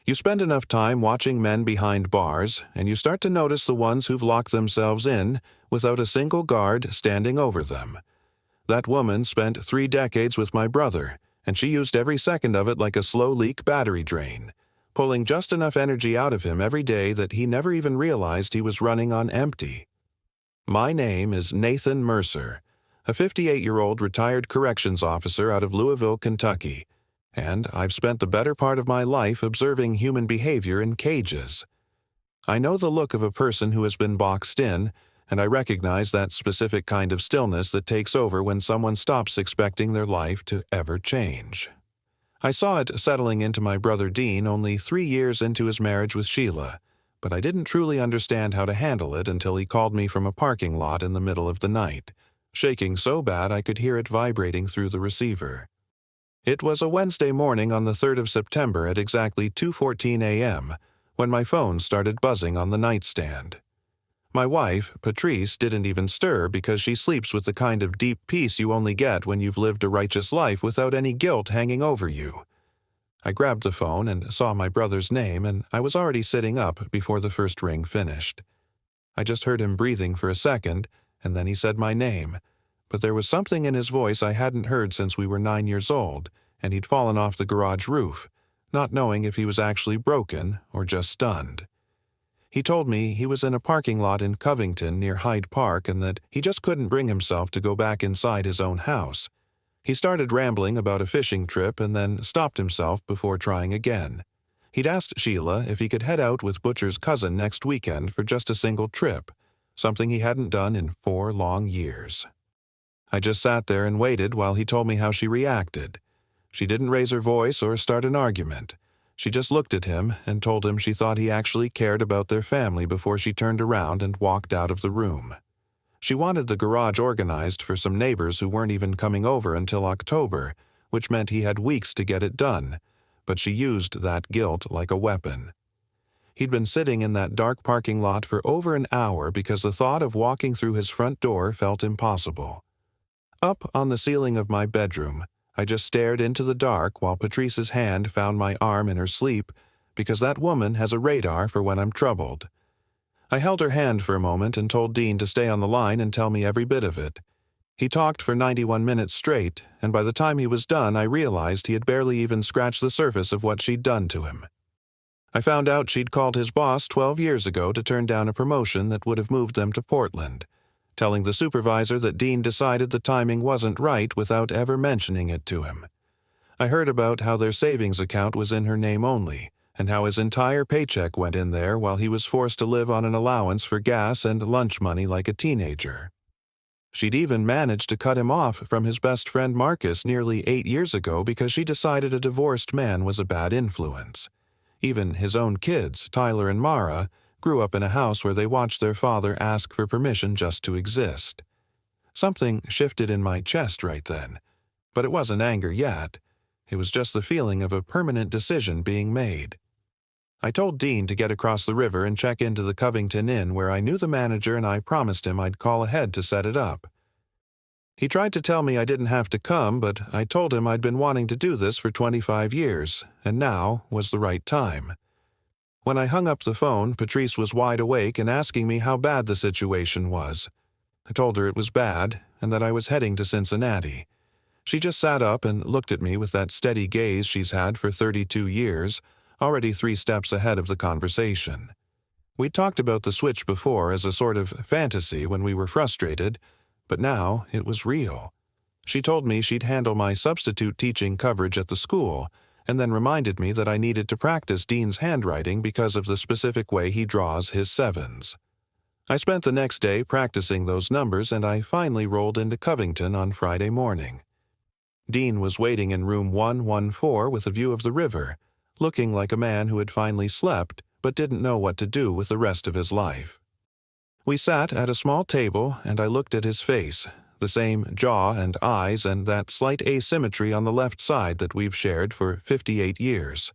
You spend enough time watching men behind bars, and you start to notice the ones who've locked themselves in without a single guard standing over them. That woman spent 3 decades with my brother, and she used every second of it like a slow-leak battery drain, pulling just enough energy out of him every day that he never even realized he was running on empty. My name is Nathan Mercer, a 58-year-old retired corrections officer out of Louisville, Kentucky, and I've spent the better part of my life observing human behavior in cages. I know the look of a person who has been boxed in, and I recognize that specific kind of stillness that takes over when someone stops expecting their life to ever change. I saw it settling into my brother Dean only 3 years into his marriage with Sheila, but I didn't truly understand how to handle it until he called me from a parking lot in the middle of the night, shaking so bad I could hear it vibrating through the receiver. It was a Wednesday morning on the 3rd of September at exactly 2:14 a.m. when my phone started buzzing on the nightstand. My wife, Patrice, didn't even stir because she sleeps with the kind of deep peace you only get when you've lived a righteous life without any guilt hanging over you. I grabbed the phone and saw my brother's name, and I was already sitting up before the first ring finished. I just heard him breathing for a second, and then he said my name. But there was something in his voice I hadn't heard since we were 9 years old, and he'd fallen off the garage roof, not knowing if he was actually broken or just stunned. He told me he was in a parking lot in Covington near Hyde Park and that he just couldn't bring himself to go back inside his own house. He started rambling about a fishing trip and then stopped himself before trying again. He'd asked Sheila if he could head out with Butcher's cousin next weekend for just a single trip, something he hadn't done in 4 long years. I just sat there and waited while he told me how she reacted. She didn't raise her voice or start an argument. She just looked at him and told him she thought he actually cared about their family before she turned around and walked out of the room. She wanted the garage organized for some neighbors who weren't even coming over until October, which meant he had weeks to get it done, but she used that guilt like a weapon. He'd been sitting in that dark parking lot for over an hour because the thought of walking through his front door felt impossible. Up on the ceiling of my bedroom, I just stared into the dark while Patrice's hand found my arm in her sleep, because that woman has a radar for when I'm troubled. I held her hand for a moment and told Dean to stay on the line and tell me every bit of it. He talked for 91 minutes straight, and by the time he was done I realized he had barely even scratched the surface of what she'd done to him. I found out she'd called his boss 12 years ago to turn down a promotion that would have moved them to Portland, telling the supervisor that Dean decided the timing wasn't right without ever mentioning it to him. I heard about how their savings account was in her name only, and how his entire paycheck went in there while he was forced to live on an allowance for gas and lunch money like a teenager. She'd even managed to cut him off from his best friend Marcus nearly 8 years ago because she decided a divorced man was a bad influence. Even his own kids, Tyler and Mara, grew up in a house where they watched their father ask for permission just to exist. Something shifted in my chest right then, but it wasn't anger yet. It was just the feeling of a permanent decision being made. I told Dean to get across the river and check into the Covington Inn where I knew the manager, and I promised him I'd call ahead to set it up. He tried to tell me I didn't have to come, but I told him I'd been wanting to do this for 25 years, and now was the right time. When I hung up the phone, Patrice was wide awake and asking me how bad the situation was. I told her it was bad and that I was heading to Cincinnati. She just sat up and looked at me with that steady gaze she's had for 32 years, already 3 steps ahead of the conversation. We'd talked about the switch before as a sort of fantasy when we were frustrated, but now it was real. She told me she'd handle my substitute teaching coverage at the school, and then reminded me that I needed to practice Dean's handwriting because of the specific way he draws his 7s. I spent the next day practicing those numbers, and I finally rolled into Covington on Friday morning. Dean was waiting in room 114 with a view of the river, looking like a man who had finally slept but didn't know what to do with the rest of his life. We sat at a small table, and I looked at his face, the same jaw and eyes and that slight asymmetry on the left side that we've shared for 58 years.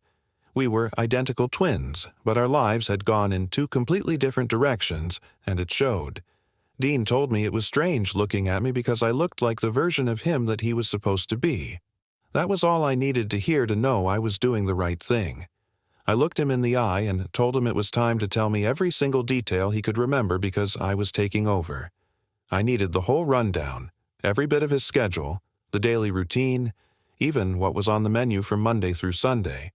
We were identical twins, but our lives had gone in 2 completely different directions, and it showed. Dean told me it was strange looking at me because I looked like the version of him that he was supposed to be. That was all I needed to hear to know I was doing the right thing. I looked him in the eye and told him it was time to tell me every single detail he could remember because I was taking over. I needed the whole rundown, every bit of his schedule, the daily routine, even what was on the menu from Monday through Sunday.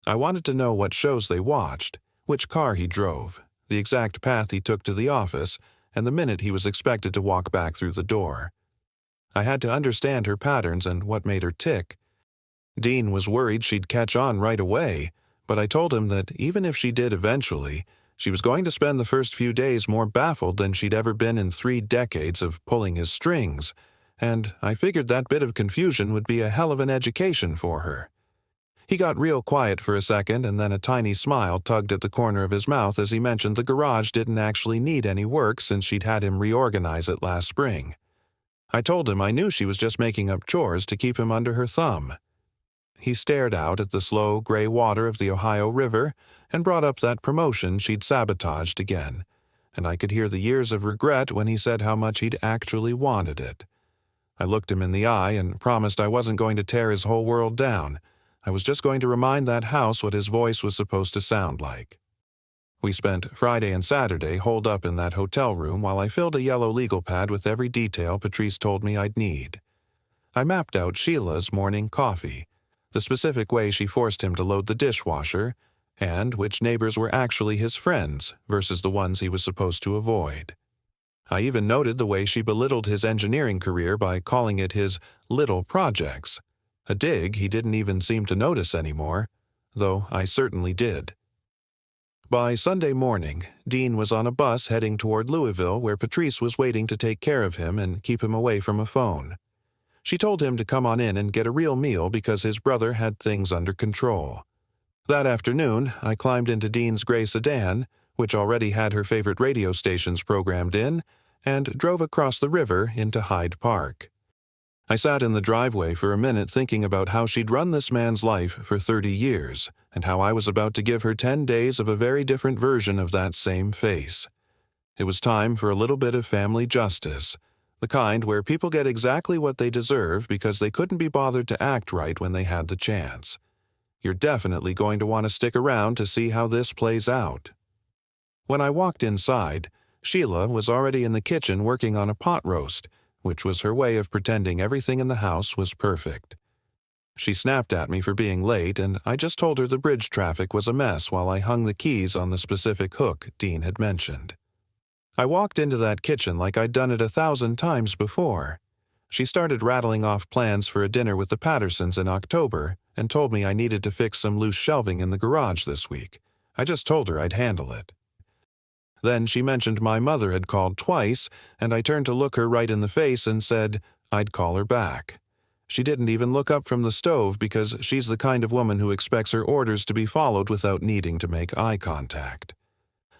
I wanted to know what shows they watched, which car he drove, the exact path he took to the office, and the minute he was expected to walk back through the door. I had to understand her patterns and what made her tick. Dean was worried she'd catch on right away, but I told him that even if she did eventually, she was going to spend the first few days more baffled than she'd ever been in 3 decades of pulling his strings, and I figured that bit of confusion would be a hell of an education for her. He got real quiet for a second, and then a tiny smile tugged at the corner of his mouth as he mentioned the garage didn't actually need any work since she'd had him reorganize it last spring. I told him I knew she was just making up chores to keep him under her thumb. He stared out at the slow, gray water of the Ohio River and brought up that promotion she'd sabotaged again, and I could hear the years of regret when he said how much he'd actually wanted it. I looked him in the eye and promised I wasn't going to tear his whole world down. I was just going to remind that house what his voice was supposed to sound like. We spent Friday and Saturday holed up in that hotel room while I filled a yellow legal pad with every detail Patrice told me I'd need. I mapped out Sheila's morning coffee, the specific way she forced him to load the dishwasher, and which neighbors were actually his friends versus the ones he was supposed to avoid. I even noted the way she belittled his engineering career by calling it his little projects, a dig he didn't even seem to notice anymore, though I certainly did. By Sunday morning, Dean was on a bus heading toward Louisville where Patrice was waiting to take care of him and keep him away from a phone. She told him to come on in and get a real meal because his brother had things under control. That afternoon, I climbed into Dean's gray sedan, which already had her favorite radio stations programmed in, and drove across the river into Hyde Park. I sat in the driveway for a minute thinking about how she'd run this man's life for 30 years, and how I was about to give her 10 days of a very different version of that same face. It was time for a little bit of family justice, the kind where people get exactly what they deserve because they couldn't be bothered to act right when they had the chance. You're definitely going to want to stick around to see how this plays out. When I walked inside, Sheila was already in the kitchen working on a pot roast, which was her way of pretending everything in the house was perfect. She snapped at me for being late, and I just told her the bridge traffic was a mess while I hung the keys on the specific hook Dean had mentioned. I walked into that kitchen like I'd done it 1,000 times before. She started rattling off plans for a dinner with the Pattersons in October and told me I needed to fix some loose shelving in the garage this week. I just told her I'd handle it. Then she mentioned my mother had called twice, and I turned to look her right in the face and said I'd call her back. She didn't even look up from the stove because she's the kind of woman who expects her orders to be followed without needing to make eye contact.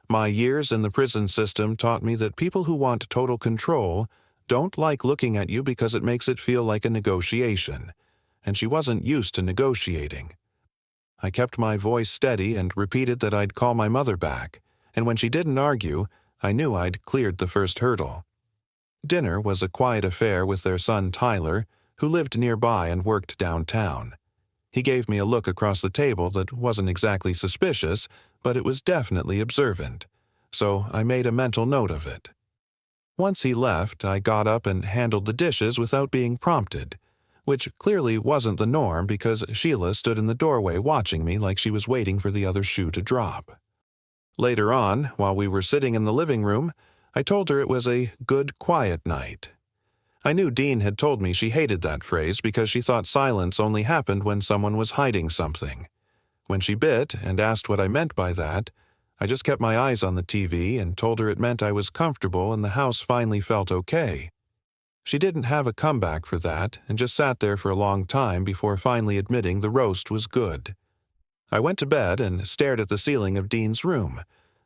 My years in the prison system taught me that people who want total control don't like looking at you because it makes it feel like a negotiation, and she wasn't used to negotiating. I kept my voice steady and repeated that I'd call my mother back, and when she didn't argue, I knew I'd cleared the first hurdle. Dinner was a quiet affair with their son Tyler, who lived nearby and worked downtown. He gave me a look across the table that wasn't exactly suspicious, but it was definitely observant, so I made a mental note of it. Once he left, I got up and handled the dishes without being prompted, which clearly wasn't the norm because Sheila stood in the doorway watching me like she was waiting for the other shoe to drop. Later on, while we were sitting in the living room, I told her it was a good, quiet night. I knew Dean had told me she hated that phrase because she thought silence only happened when someone was hiding something. When she bit and asked what I meant by that, I just kept my eyes on the TV and told her it meant I was comfortable and the house finally felt okay. She didn't have a comeback for that and just sat there for a long time before finally admitting the roast was good. I went to bed and stared at the ceiling of Dean's room,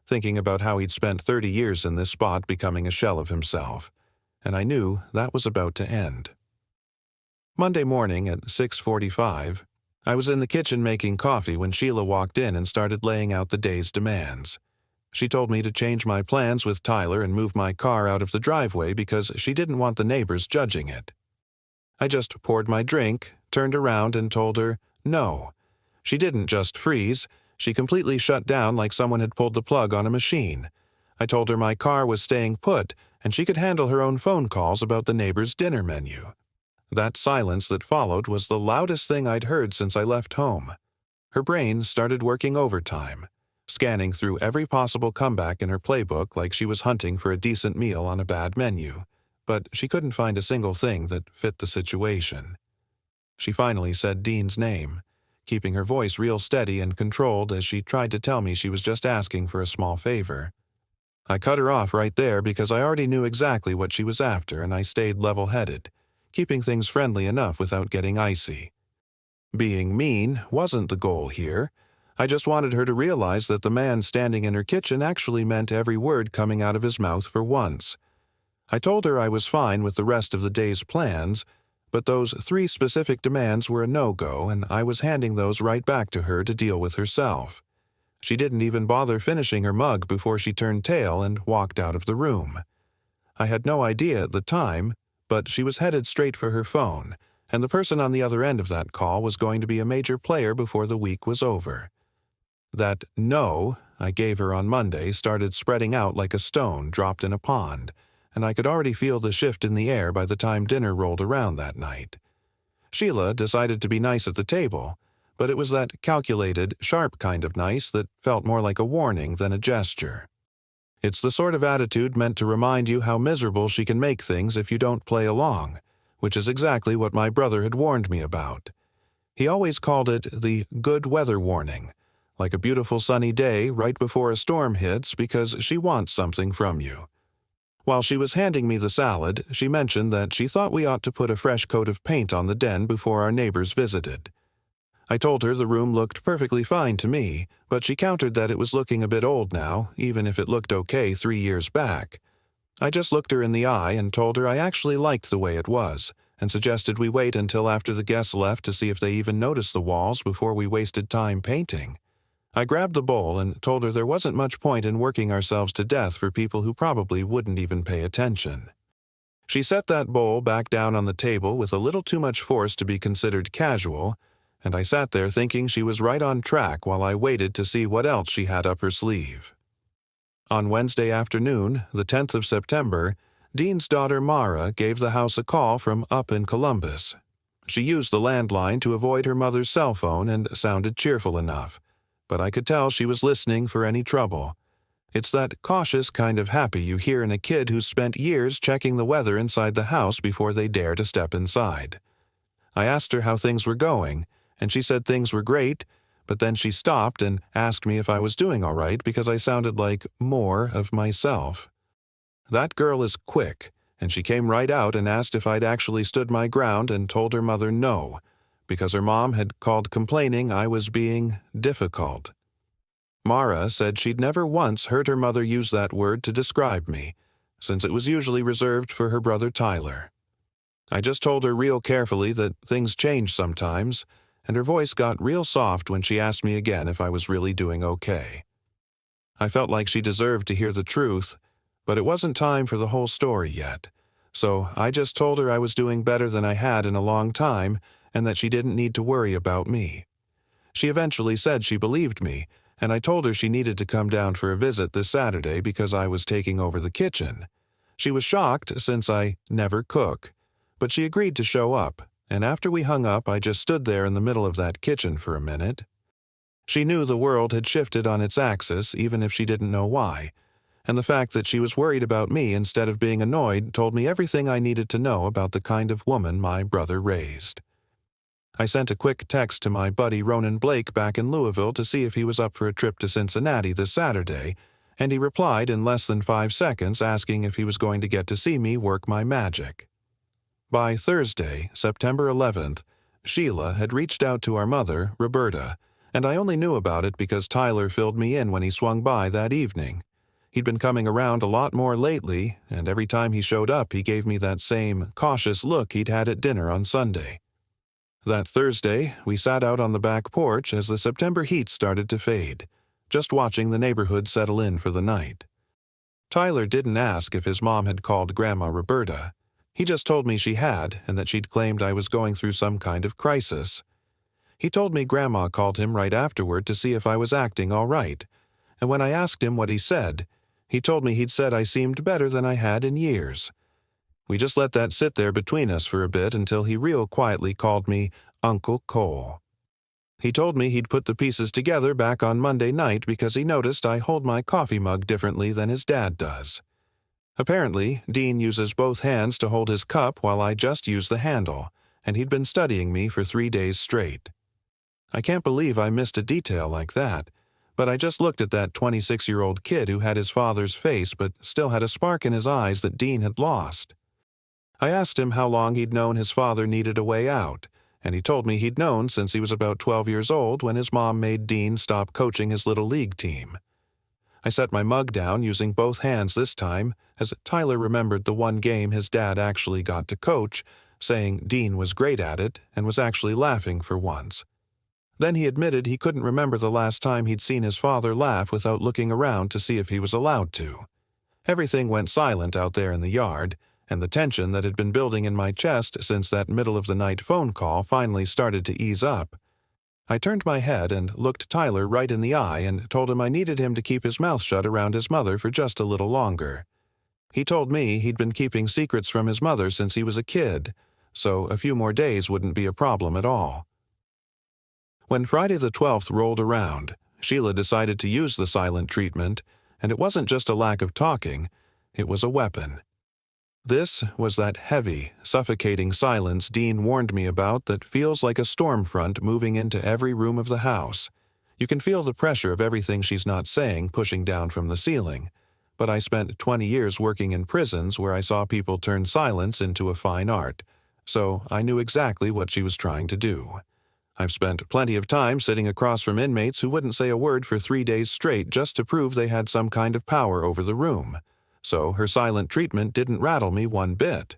thinking about how he'd spent 30 years in this spot becoming a shell of himself, and I knew that was about to end. Monday morning at 6:45, I was in the kitchen making coffee when Sheila walked in and started laying out the day's demands. She told me to change my plans with Tyler and move my car out of the driveway because she didn't want the neighbors judging it. I just poured my drink, turned around and told her no. She didn't just freeze, She completely shut down like someone had pulled the plug on a machine. I told her my car was staying put and she could handle her own phone calls about the neighbor's dinner menu. That silence that followed was the loudest thing I'd heard since I left home. Her brain started working overtime, scanning through every possible comeback in her playbook like she was hunting for a decent meal on a bad menu, but she couldn't find a single thing that fit the situation. She finally said Dean's name, keeping her voice real steady and controlled as she tried to tell me she was just asking for a small favor. I cut her off right there because I already knew exactly what she was after, and I stayed level-headed, keeping things friendly enough without getting icy. Being mean wasn't the goal here. I just wanted her to realize that the man standing in her kitchen actually meant every word coming out of his mouth for once. I told her I was fine with the rest of the day's plans, but those 3 specific demands were a no-go, and I was handing those right back to her to deal with herself. She didn't even bother finishing her mug before she turned tail and walked out of the room. I had no idea at the time, but she was headed straight for her phone, and the person on the other end of that call was going to be a major player before the week was over. That no I gave her on Monday started spreading out like a stone dropped in a pond, and I could already feel the shift in the air by the time dinner rolled around that night. Sheila decided to be nice at the table, but it was that calculated, sharp kind of nice that felt more like a warning than a gesture. It's the sort of attitude meant to remind you how miserable she can make things if you don't play along, which is exactly what my brother had warned me about. He always called it the good weather warning, like a beautiful sunny day right before a storm hits because she wants something from you. While she was handing me the salad, she mentioned that she thought we ought to put a fresh coat of paint on the den before our neighbors visited. I told her the room looked perfectly fine to me, but she countered that it was looking a bit old now, even if it looked okay 3 years back. I just looked her in the eye and told her I actually liked the way it was, and suggested we wait until after the guests left to see if they even noticed the walls before we wasted time painting. I grabbed the bowl and told her there wasn't much point in working ourselves to death for people who probably wouldn't even pay attention. She set that bowl back down on the table with a little too much force to be considered casual, and I sat there thinking she was right on track while I waited to see what else she had up her sleeve. On Wednesday afternoon, the 10th of September, Dean's daughter Mara gave the house a call from up in Columbus. She used the landline to avoid her mother's cell phone and sounded cheerful enough, but I could tell she was listening for any trouble. It's that cautious kind of happy you hear in a kid who's spent years checking the weather inside the house before they dare to step inside. I asked her how things were going, and she said things were great, but then she stopped and asked me if I was doing all right because I sounded like more of myself. That girl is quick, and she came right out and asked if I'd actually stood my ground and told her mother no, because her mom had called complaining I was being difficult. Mara said she'd never once heard her mother use that word to describe me, since it was usually reserved for her brother Tyler. I just told her real carefully that things change sometimes, and her voice got real soft when she asked me again if I was really doing okay. I felt like she deserved to hear the truth, but it wasn't time for the whole story yet, so I just told her I was doing better than I had in a long time and that she didn't need to worry about me. She eventually said she believed me, and I told her she needed to come down for a visit this Saturday because I was taking over the kitchen. She was shocked since I never cook, but she agreed to show up, and after we hung up I just stood there in the middle of that kitchen for a minute. She knew the world had shifted on its axis even if she didn't know why, and the fact that she was worried about me instead of being annoyed told me everything I needed to know about the kind of woman my brother raised. I sent a quick text to my buddy Ronan Blake back in Louisville to see if he was up for a trip to Cincinnati this Saturday, and he replied in less than 5 seconds asking if he was going to get to see me work my magic. By Thursday, September 11th, Sheila had reached out to our mother, Roberta, and I only knew about it because Tyler filled me in when he swung by that evening. He'd been coming around a lot more lately, and every time he showed up he gave me that same cautious look he'd had at dinner on Sunday. That Thursday, we sat out on the back porch as the September heat started to fade, just watching the neighborhood settle in for the night. Tyler didn't ask if his mom had called Grandma Roberta. He just told me she had and that she'd claimed I was going through some kind of crisis. He told me Grandma called him right afterward to see if I was acting all right, and when I asked him what he said, he told me he'd said I seemed better than I had in years. We just let that sit there between us for a bit until he real quietly called me Uncle Cole. He told me he'd put the pieces together back on Monday night because he noticed I hold my coffee mug differently than his dad does. Apparently, Dean uses both hands to hold his cup while I just use the handle, and he'd been studying me for 3 days straight. I can't believe I missed a detail like that, but I just looked at that 26-year-old kid who had his father's face but still had a spark in his eyes that Dean had lost. I asked him how long he'd known his father needed a way out, and he told me he'd known since he was about 12 years old when his mom made Dean stop coaching his little league team. I set my mug down using both hands this time, as Tyler remembered the one game his dad actually got to coach, saying Dean was great at it and was actually laughing for once. Then he admitted he couldn't remember the last time he'd seen his father laugh without looking around to see if he was allowed to. Everything went silent out there in the yard, and the tension that had been building in my chest since that middle-of-the-night phone call finally started to ease up. I turned my head and looked Tyler right in the eye and told him I needed him to keep his mouth shut around his mother for just a little longer. He told me he'd been keeping secrets from his mother since he was a kid, so a few more days wouldn't be a problem at all. When Friday the 12th rolled around, Sheila decided to use the silent treatment, and it wasn't just a lack of talking, it was a weapon. This was that heavy, suffocating silence Dean warned me about that feels like a storm front moving into every room of the house. You can feel the pressure of everything she's not saying pushing down from the ceiling. But I spent 20 years working in prisons where I saw people turn silence into a fine art, so I knew exactly what she was trying to do. I've spent plenty of time sitting across from inmates who wouldn't say a word for 3 days straight just to prove they had some kind of power over the room. So her silent treatment didn't rattle me one bit.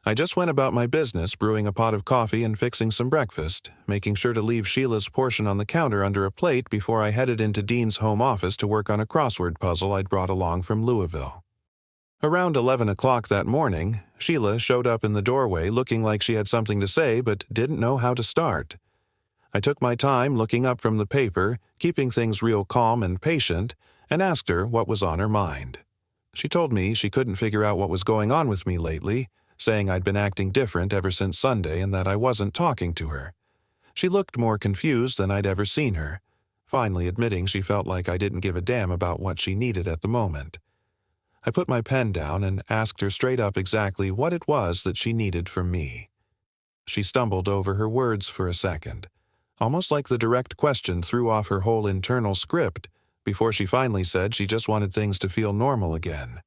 I just went about my business brewing a pot of coffee and fixing some breakfast, making sure to leave Sheila's portion on the counter under a plate before I headed into Dean's home office to work on a crossword puzzle I'd brought along from Louisville. Around 11 o'clock that morning, Sheila showed up in the doorway looking like she had something to say but didn't know how to start. I took my time looking up from the paper, keeping things real calm and patient, and asked her what was on her mind. She told me she couldn't figure out what was going on with me lately, saying I'd been acting different ever since Sunday and that I wasn't talking to her. She looked more confused than I'd ever seen her, finally admitting she felt like I didn't give a damn about what she needed at the moment. I put my pen down and asked her straight up exactly what it was that she needed from me. She stumbled over her words for a second, almost like the direct question threw off her whole internal script, before she finally said she just wanted things to feel normal again.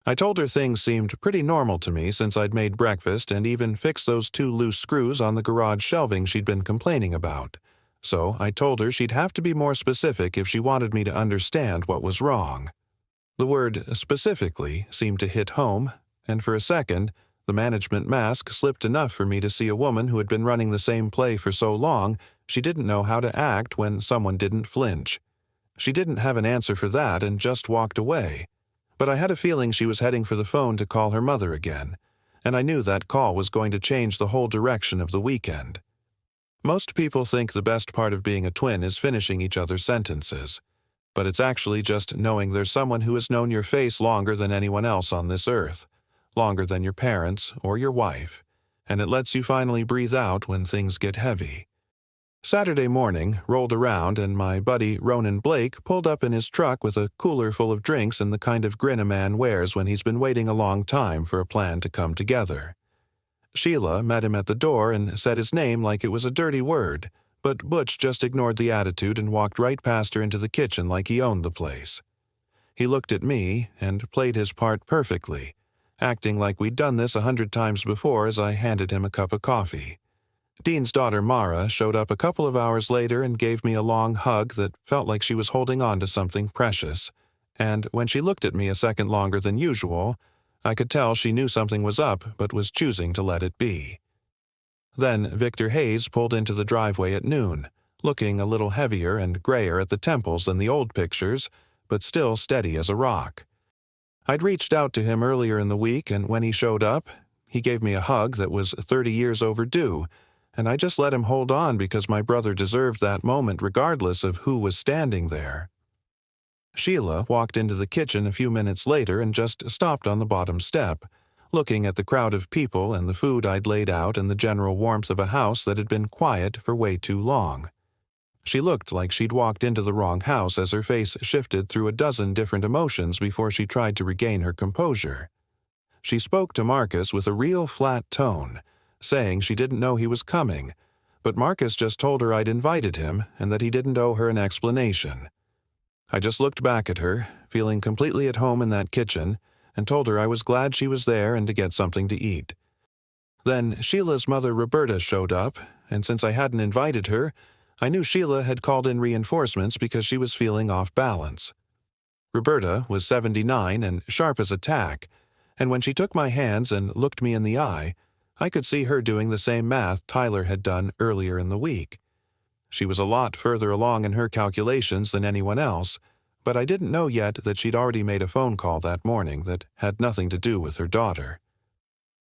I told her things seemed pretty normal to me since I'd made breakfast and even fixed those 2 loose screws on the garage shelving she'd been complaining about. So I told her she'd have to be more specific if she wanted me to understand what was wrong. The word specifically seemed to hit home, and for a second, the management mask slipped enough for me to see a woman who had been running the same play for so long she didn't know how to act when someone didn't flinch. She didn't have an answer for that and just walked away. But I had a feeling she was heading for the phone to call her mother again, and I knew that call was going to change the whole direction of the weekend. Most people think the best part of being a twin is finishing each other's sentences, but it's actually just knowing there's someone who has known your face longer than anyone else on this earth, longer than your parents or your wife, and it lets you finally breathe out when things get heavy. Saturday morning rolled around and my buddy Ronan Blake pulled up in his truck with a cooler full of drinks and the kind of grin a man wears when he's been waiting a long time for a plan to come together. Sheila met him at the door and said his name like it was a dirty word, but Butch just ignored the attitude and walked right past her into the kitchen like he owned the place. He looked at me and played his part perfectly, acting like we'd done this 100 times before as I handed him a cup of coffee. Dean's daughter Mara showed up a couple of hours later and gave me a long hug that felt like she was holding on to something precious, and when she looked at me a second longer than usual, I could tell she knew something was up but was choosing to let it be. Then Victor Hayes pulled into the driveway at noon, looking a little heavier and grayer at the temples than the old pictures, but still steady as a rock. I'd reached out to him earlier in the week, and when he showed up, he gave me a hug that was 30 years overdue, and I just let him hold on because my brother deserved that moment regardless of who was standing there. Sheila walked into the kitchen a few minutes later and just stopped on the bottom step, looking at the crowd of people and the food I'd laid out and the general warmth of a house that had been quiet for way too long. She looked like she'd walked into the wrong house as her face shifted through a dozen different emotions before she tried to regain her composure. She spoke to Marcus with a real flat tone, saying she didn't know he was coming, but Marcus just told her I'd invited him and that he didn't owe her an explanation. I just looked back at her, feeling completely at home in that kitchen, and told her I was glad she was there and to get something to eat. Then Sheila's mother Roberta showed up, and since I hadn't invited her, I knew Sheila had called in reinforcements because she was feeling off balance. Roberta was 79 and sharp as a tack, and when she took my hands and looked me in the eye, I could see her doing the same math Tyler had done earlier in the week. She was a lot further along in her calculations than anyone else, but I didn't know yet that she'd already made a phone call that morning that had nothing to do with her daughter.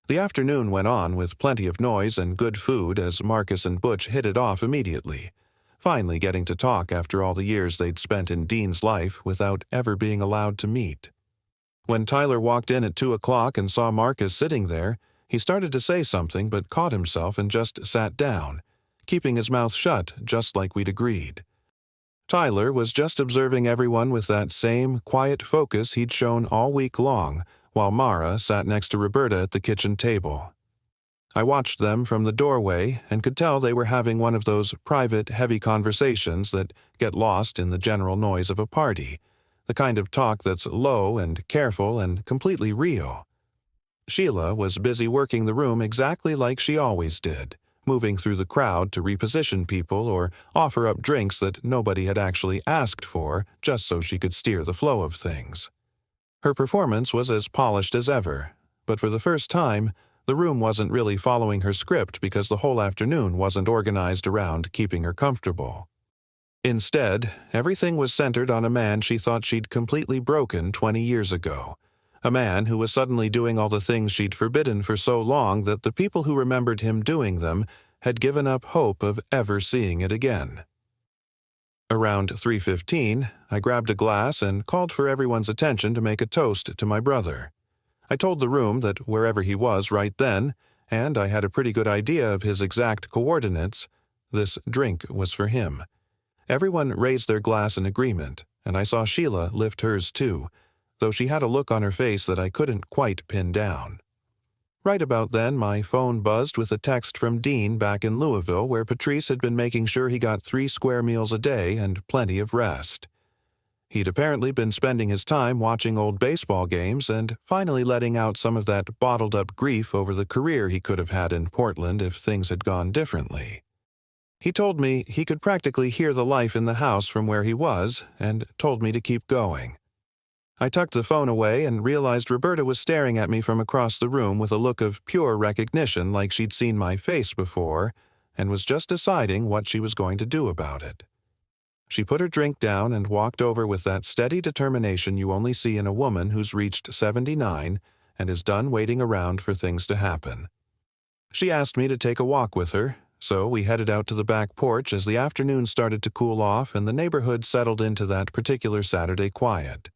The afternoon went on with plenty of noise and good food as Marcus and Butch hit it off immediately, finally getting to talk after all the years they'd spent in Dean's life without ever being allowed to meet. When Tyler walked in at 2 o'clock and saw Marcus sitting there, he started to say something but caught himself and just sat down, keeping his mouth shut just like we'd agreed. Tyler was just observing everyone with that same quiet focus he'd shown all week long, while Mara sat next to Roberta at the kitchen table. I watched them from the doorway and could tell they were having one of those private, heavy conversations that get lost in the general noise of a party, the kind of talk that's low and careful and completely real. Sheila was busy working the room exactly like she always did, moving through the crowd to reposition people or offer up drinks that nobody had actually asked for just so she could steer the flow of things. Her performance was as polished as ever, but for the first time, the room wasn't really following her script because the whole afternoon wasn't organized around keeping her comfortable. Instead, everything was centered on a man she thought she'd completely broken 20 years ago, a man who was suddenly doing all the things she'd forbidden for so long that the people who remembered him doing them had given up hope of ever seeing it again. Around 3:15, I grabbed a glass and called for everyone's attention to make a toast to my brother. I told the room that wherever he was right then, and I had a pretty good idea of his exact coordinates, this drink was for him. Everyone raised their glass in agreement, and I saw Sheila lift hers too, though she had a look on her face that I couldn't quite pin down. Right about then, my phone buzzed with a text from Dean back in Louisville where Patrice had been making sure he got 3 square meals a day and plenty of rest. He'd apparently been spending his time watching old baseball games and finally letting out some of that bottled-up grief over the career he could have had in Portland if things had gone differently. He told me he could practically hear the life in the house from where he was and told me to keep going. I tucked the phone away and realized Roberta was staring at me from across the room with a look of pure recognition like she'd seen my face before and was just deciding what she was going to do about it. She put her drink down and walked over with that steady determination you only see in a woman who's reached 79 and is done waiting around for things to happen. She asked me to take a walk with her, so we headed out to the back porch as the afternoon started to cool off and the neighborhood settled into that particular Saturday quiet.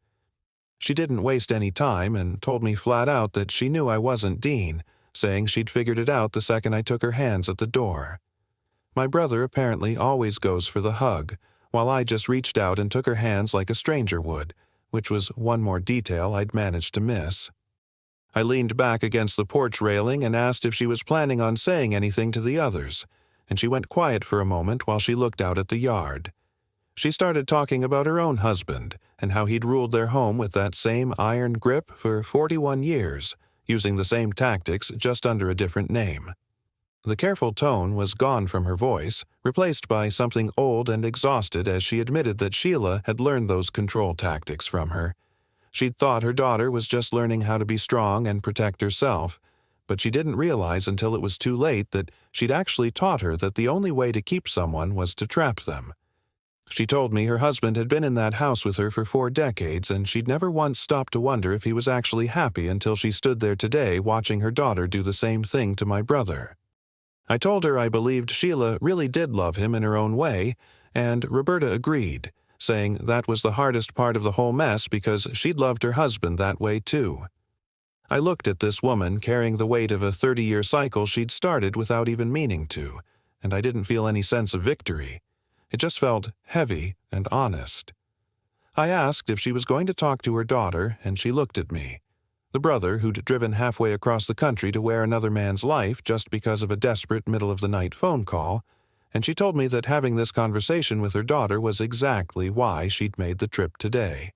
She didn't waste any time and told me flat out that she knew I wasn't Dean, saying she'd figured it out the second I took her hands at the door. My brother apparently always goes for the hug, while I just reached out and took her hands like a stranger would, which was one more detail I'd managed to miss. I leaned back against the porch railing and asked if she was planning on saying anything to the others, and she went quiet for a moment while she looked out at the yard. She started talking about her own husband and how he'd ruled their home with that same iron grip for 41 years, using the same tactics just under a different name. The careful tone was gone from her voice, replaced by something old and exhausted as she admitted that Sheila had learned those control tactics from her. She'd thought her daughter was just learning how to be strong and protect herself, but she didn't realize until it was too late that she'd actually taught her that the only way to keep someone was to trap them. She told me her husband had been in that house with her for 4 decades and she'd never once stopped to wonder if he was actually happy until she stood there today watching her daughter do the same thing to my brother. I told her I believed Sheila really did love him in her own way, and Roberta agreed, saying that was the hardest part of the whole mess because she'd loved her husband that way too. I looked at this woman carrying the weight of a 30-year cycle she'd started without even meaning to, and I didn't feel any sense of victory. It just felt heavy and honest. I asked if she was going to talk to her daughter, and she looked at me. The brother who'd driven halfway across the country to wear another man's life just because of a desperate middle-of-the-night phone call, and she told me that having this conversation with her daughter was exactly why she'd made the trip today.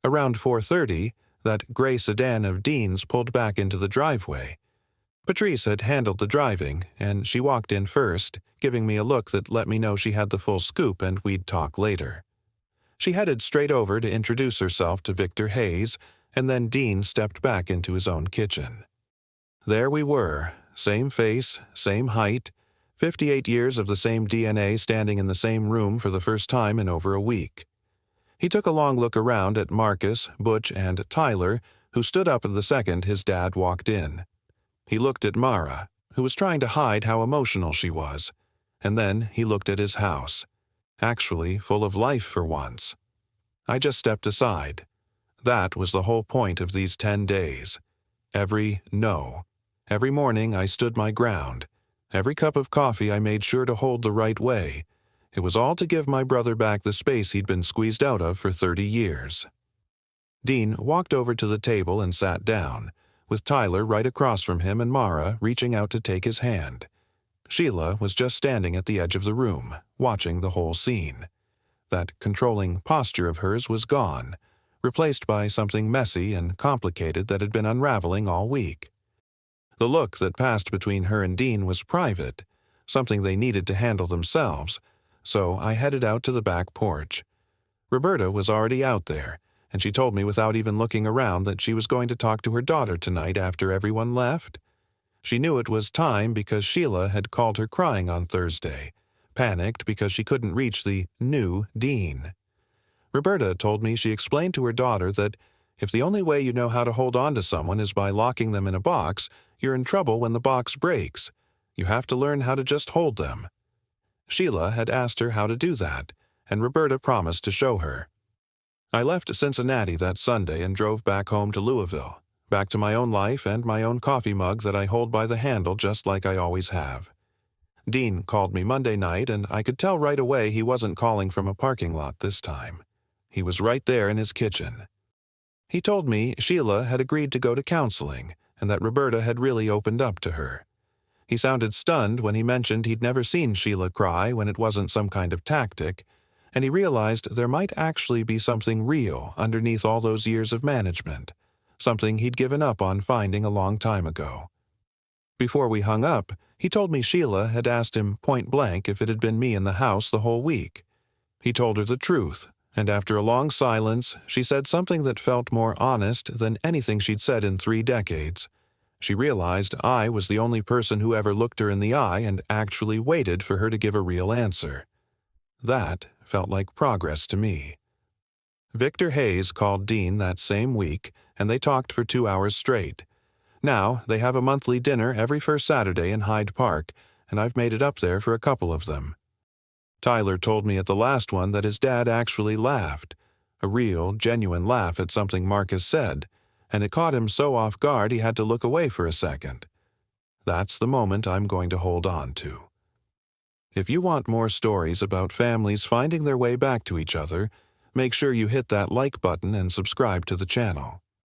Around 4:30, that gray sedan of Dean's pulled back into the driveway. Patrice had handled the driving, and she walked in first, giving me a look that let me know she had the full scoop and we'd talk later. She headed straight over to introduce herself to Victor Hayes, and then Dean stepped back into his own kitchen. There we were, same face, same height, 58 years of the same DNA standing in the same room for the first time in over a week. He took a long look around at Marcus, Butch, and Tyler, who stood up the second his dad walked in. He looked at Mara, who was trying to hide how emotional she was, and then he looked at his house, actually full of life for once. I just stepped aside. That was the whole point of these 10 days. Every no. Every morning I stood my ground. Every cup of coffee I made sure to hold the right way. It was all to give my brother back the space he'd been squeezed out of for 30 years. Dean walked over to the table and sat down, with Tyler right across from him and Mara reaching out to take his hand. Sheila was just standing at the edge of the room, watching the whole scene. That controlling posture of hers was gone, replaced by something messy and complicated that had been unraveling all week. The look that passed between her and Dean was private, something they needed to handle themselves, so I headed out to the back porch. Roberta was already out there, and she told me without even looking around that she was going to talk to her daughter tonight after everyone left. She knew it was time because Sheila had called her crying on Thursday, panicked because she couldn't reach the new Dean. Roberta told me she explained to her daughter that if the only way you know how to hold on to someone is by locking them in a box, you're in trouble when the box breaks. You have to learn how to just hold them. Sheila had asked her how to do that, and Roberta promised to show her. I left Cincinnati that Sunday and drove back home to Louisville, back to my own life and my own coffee mug that I hold by the handle just like I always have. Dean called me Monday night, and I could tell right away he wasn't calling from a parking lot this time. He was right there in his kitchen. He told me Sheila had agreed to go to counseling, and that Roberta had really opened up to her. He sounded stunned when he mentioned he'd never seen Sheila cry when it wasn't some kind of tactic, and he realized there might actually be something real underneath all those years of management, something he'd given up on finding a long time ago. Before we hung up, he told me Sheila had asked him point blank if it had been me in the house the whole week. He told her the truth, and after a long silence, she said something that felt more honest than anything she'd said in 3 decades. She realized I was the only person who ever looked her in the eye and actually waited for her to give a real answer. That felt like progress to me. Victor Hayes called Dean that same week, and they talked for 2 hours straight. Now, they have a monthly dinner every first Saturday in Hyde Park, and I've made it up there for a couple of them. Tyler told me at the last one that his dad actually laughed, a real, genuine laugh at something Marcus said, and it caught him so off guard he had to look away for a second. That's the moment I'm going to hold on to. If you want more stories about families finding their way back to each other, make sure you hit that like button and subscribe to the channel.